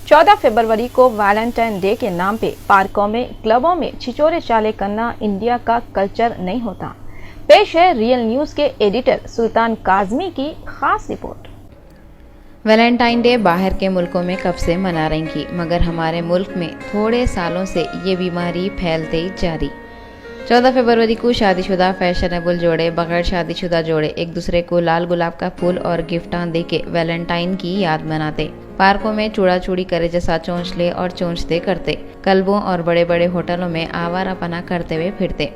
14 फरवरी को Valentine day के नाम पे पार्कों में, क्लबों में छिछोरे चाले करना इंडिया का कल्चर नहीं होता। पेश है रियल न्यूज के एडिटर सुल्तान काजमी की खास रिपोर्ट। वैलेंटाइन डे बाहर के मुल्कों में कब से मना रही थी, मगर हमारे मुल्क में थोड़े सालों से ये बीमारी फैलते जारी। 14 फरवरी को शादीशुदा फैशनेबल जोड़े, बगैर शादीशुदा जोड़े एक दूसरे को लाल गुलाब का फूल और गिफ्टां दे के वैलेंटाइन की याद मनाते। पार्कों में चूड़ा चूड़ी करे जैसा चोंचले और चोंचते करते। क्लबों और बड़े बड़े होटलों में आवारापना करते हुए फिरते।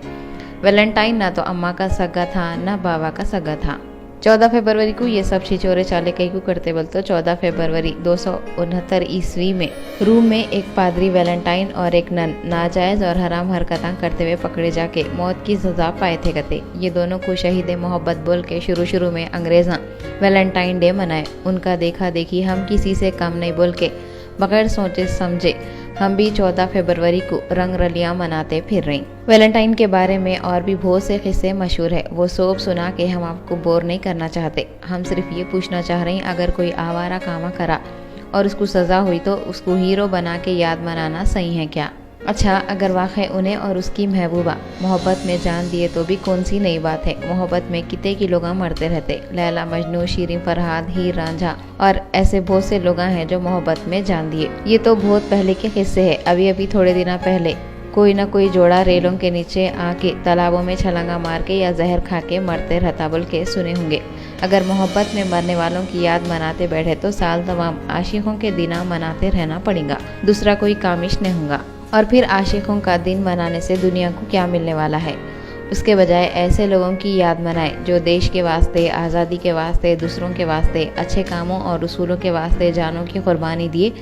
वैलेंटाइन ना तो अम्मा का सगा था ना बाबा का सगा था। 14 फरवरी को ये सब छिचोरे चाले कई को करते बोलते। 14 फरवरी 269 ईस्वी में रूम में एक पादरी वैलेंटाइन और एक नन नाजायज और हराम हरकतां करते हुए पकड़े जाके मौत की सजा पाए थे गते। ये दोनों को शहीद मोहब्बत बोल के शुरू में अंग्रेजा वैलेंटाइन डे मनाए। उनका देखा देखी हम किसी से कम नहीं बोल के बगैर सोचे समझे हम भी 14 फरवरी को रंग रलियां मनाते फिर रही। वैलेंटाइन के बारे में और भी बहुत से किस्से मशहूर है, वो सब सुना के हम आपको बोर नहीं करना चाहते। हम सिर्फ ये पूछना चाह रहे हैं, अगर कोई आवारा कामा करा और उसको सजा हुई तो उसको हीरो बना के याद मनाना सही है क्या? अच्छा, अगर वाकई उन्हें और उसकी महबूबा मोहब्बत में जान दिए तो भी कौन सी नई बात है। मोहब्बत में कितने की लोग मरते रहते। लैला मजनू, शीरीन फरहाद, हीर रांझा और ऐसे बहुत से लोग हैं जो मोहब्बत में जान दिए। ये तो बहुत पहले के किस्से है। अभी थोड़े दिन पहले कोई ना कोई जोड़ा रेलों के नीचे आके तालाबों में छलांगा मार के या जहर खा के मरते रहता बोल के सुने होंगे। अगर मोहब्बत में मरने वालों की याद मनाते बैठे तो साल तमाम आशिकों के दिना मनाते रहना पड़ेगा, दूसरा कोई कामिश नहीं होगा। और फिर आशिकों का दिन मनाने से दुनिया को क्या मिलने वाला है? उसके बजाय ऐसे लोगों की याद मनाए जो देश के वास्ते, आज़ादी के वास्ते, दूसरों के वास्ते, अच्छे कामों और उसूलों के वास्ते जानों की कुर्बानी दिए,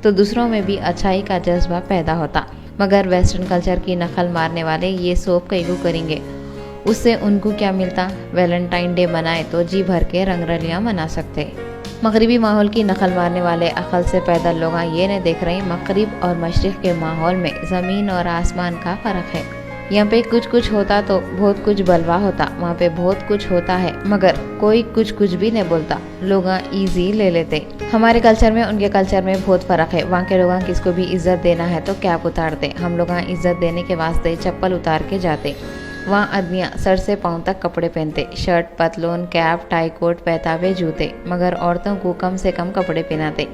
तो दूसरों में भी अच्छाई का जज्बा पैदा होता। मगर वेस्टर्न कल्चर की नकल मारने वाले ये सोप कई को करेंगे, उससे उनको क्या मिलता? वैलेंटाइन डे मनाए तो जी भर के रंगरलियां मना सकते। मगरबी माहौल की नकल मारने वाले अकल से पैदा लोग ये नहीं देख रहे मगरिब और मशरिक़ के माहौल में ज़मीन और आसमान का फ़र्क है। यहाँ पे कुछ होता तो बहुत कुछ बलवा होता, वहाँ पे बहुत कुछ होता है मगर कोई कुछ भी नहीं बोलता। लोग ईजी ले लेते। हमारे कल्चर में उनके कल्चर में बहुत फ़र्क है। वहाँ के लोग किसको भी इज्जत देना है तो कैप उतारते। हम लोग इज्जत देने के वास्ते चप्पल उतार के जाते। वहाँ आदमियाँ सर से पाँव तक कपड़े पहनते, शर्ट, पतलून, कैप, टाई कोट, पहतावे, जूते, मगर औरतों को कम से कम कपड़े पहनाते।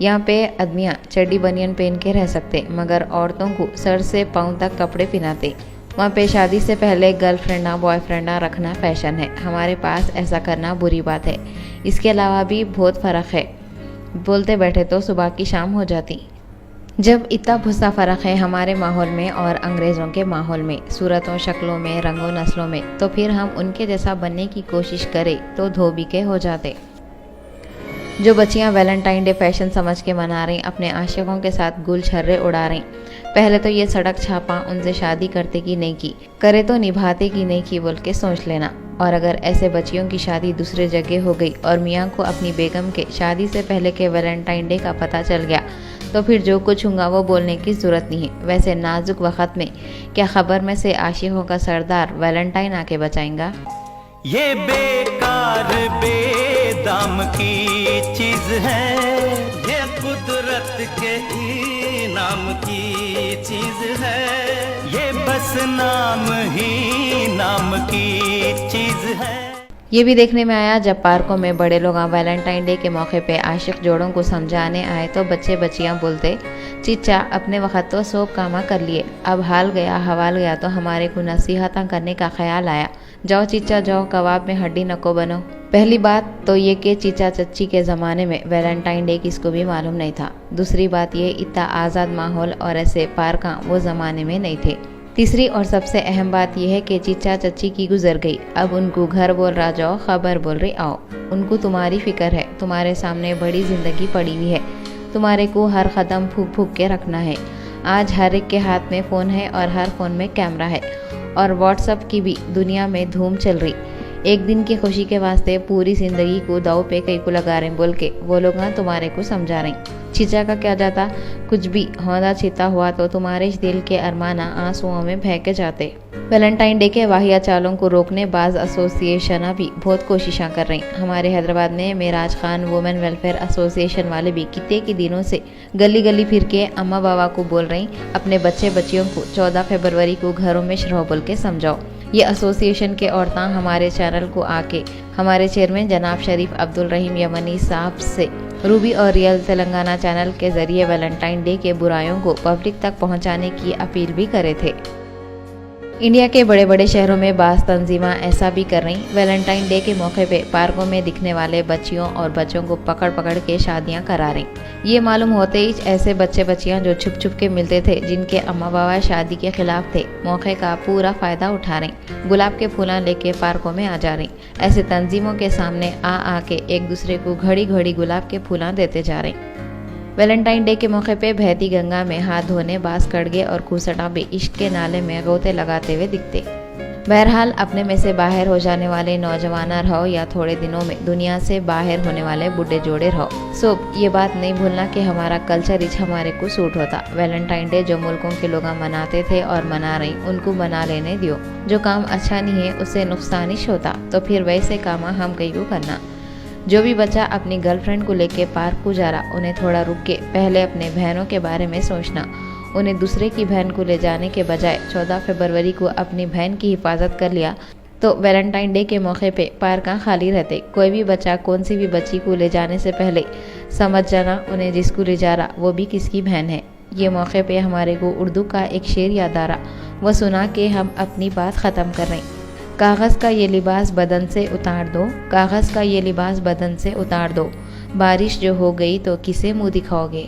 यहाँ पे आदमियाँ चड्डी बनियान पहन के रह सकते, मगर औरतों को सर से पाँव तक कपड़े पहनाते। वहाँ पे शादी से पहले गर्लफ्रेंडा बॉयफ्रेंडा रखना फैशन है। हमारे पास ऐसा करना बुरी बात है। इसके अलावा भी बहुत फ़र्क है। बोलते बैठे तो सुबह की शाम हो जाती। जब इतना भुस्सा फ़र्क है हमारे माहौल में और अंग्रेज़ों के माहौल में, सूरतों, शक्लों में, रंगों, नस्लों में, तो फिर हम उनके जैसा बनने की कोशिश करें तो धोबी के हो जाते। जो बच्चियां वैलेंटाइन डे फैशन समझ के मना रही, अपने आशिकों के साथ गुल छर्रे उड़ा रही, पहले तो ये सड़क छापा उनसे शादी करते की नहीं की, करे तो निभाते की नहीं की बोल के सोच लेना। और अगर ऐसे बच्चियों की शादी दूसरे जगह हो गई और मियाँ को अपनी बेगम के शादी से पहले के वैलेंटाइन डे का पता चल गया तो फिर जो कुछ होगा वो बोलने की जरूरत नहीं है। वैसे नाजुक वक्त में क्या खबर में से आशिकों का सरदार वैलेंटाइन आके बचाएगा? ये बेकार बेदाम की चीज है, ये कुदरत के इनाम की चीज है, ये बस नाम ही नाम की चीज है। ये भी देखने में आया जब पार्कों में बड़े लोग वैलेंटाइन डे के मौके पे आशिक जोड़ों को समझाने आए तो बच्चे बच्चियां बोलते, चिच्चा अपने वक्त तो सोप कामा कर लिए, अब हाल गया हवाल गया तो हमारे को नसीहतां करने का ख्याल आया। जाओ चिच्चा जाओ, कबाब में हड्डी नको बनो। पहली बात तो ये कि चीचा चच्ची के ज़माने में वैलेंटाइन डे किसको भी मालूम नहीं था। दूसरी बात ये इतना आज़ाद माहौल और ऐसे पार्क वो ज़माने में नहीं थे। तीसरी और सबसे अहम बात यह है कि चीचा चच्ची की गुजर गई, अब उनको घर बोल रहा जाओ, खबर बोल रही आओ। उनको तुम्हारी फिक्र है, तुम्हारे सामने बड़ी ज़िंदगी पड़ी हुई है, तुम्हारे को हर कदम फूक फूक के रखना है। आज हर एक के हाथ में फ़ोन है और हर फ़ोन में कैमरा है और व्हाट्सअप की भी दुनिया में धूम चल रही। एक दिन की खुशी के वास्ते पूरी ज़िंदगी को दाव पे कई को लगा रहे बोल के वो लोग तुम्हारे को समझा रहे। चीचा का क्या जाता, कुछ भी होदा छिता हुआ तो तुम्हारे दिल के अरमाना आंसुओं में बह के जाते। वैलेंटाइन डे के वाहिया चालों को रोकने बाज़ एसोसिएशन भी बहुत कोशिशां कर रही। हमारे हैदराबाद में Meraj Khan women welfare association वाले भी कितने के दिनों से गली गली फिर के अम्मा बाबा को बोल रही अपने बच्चे बच्चियों को 14 फरवरी को घरों में रहो बोल के समझाओ। ये एसोसिएशन के औरतां हमारे चैनल को आके हमारे चेयरमैन जनाब शरीफ अब्दुल रहीम यमनी साहब से रूबी और रियल तेलंगाना चैनल के जरिए वैलेंटाइन डे के बुराइयों को पब्लिक तक पहुंचाने की अपील भी करे थे। इंडिया के बड़े बड़े शहरों में बास तंजीमां ऐसा भी कर रही। वैलेंटाइन डे के मौके पे पार्कों में दिखने वाले बच्चियों और बच्चों को पकड़ पकड़ के शादियां करा रही। ये मालूम होते ही ऐसे बच्चे बच्चियां जो छुप छुप के मिलते थे, जिनके अम्मा बाबा शादी के खिलाफ थे, मौके का पूरा फायदा उठा रही, गुलाब के फूला लेके पार्कों में आ जा रही। ऐसे तंजीमों के सामने आके एक दूसरे को घड़ी घड़ी गुलाब के फूला देते जा रही। वैलेंटाइन डे के मौके पे बहती गंगा में हाथ धोने बास कड़गे और खूसटा भी इश्क के नाले में गोते लगाते हुए दिखते। बहरहाल अपने में से बाहर हो जाने वाले नौजवान रहो या थोड़े दिनों में दुनिया से बाहर होने वाले बुढ़े जोड़े रहो, सो ये बात नहीं भूलना कि हमारा कल्चर इच हमारे को सूट होता। वैलेंटाइन डे जो मुल्कों के लोग मनाते थे और मना रही, उनको मना लेने दियो। जो काम अच्छा नहीं है उससे नुकसानिश होता, तो फिर वैसे काम हम कहीं को करना। जो भी बच्चा अपनी गर्लफ्रेंड को लेके पार्क को जा रहा, उन्हें थोड़ा रुक के पहले अपने बहनों के बारे में सोचना। उन्हें दूसरे की बहन को ले जाने के बजाय 14 फरवरी को अपनी बहन की हिफाजत कर लिया तो वैलेंटाइन डे के मौके पे पार्क खाली रहते। कोई भी बच्चा कौन सी भी बच्ची को ले जाने से पहले समझ जाना उन्हें जिसको ले जा रहा वो भी किसकी बहन है। ये मौके पे हमारे को उर्दू का एक शेर याद आ रहा, वह सुना के हम अपनी बात ख़त्म कर रहे। कागज़ का ये लिबास बदन से उतार दो, कागज़ का ये लिबास बदन से उतार दो, बारिश जो हो गई तो किसे मुँह दिखाओगे।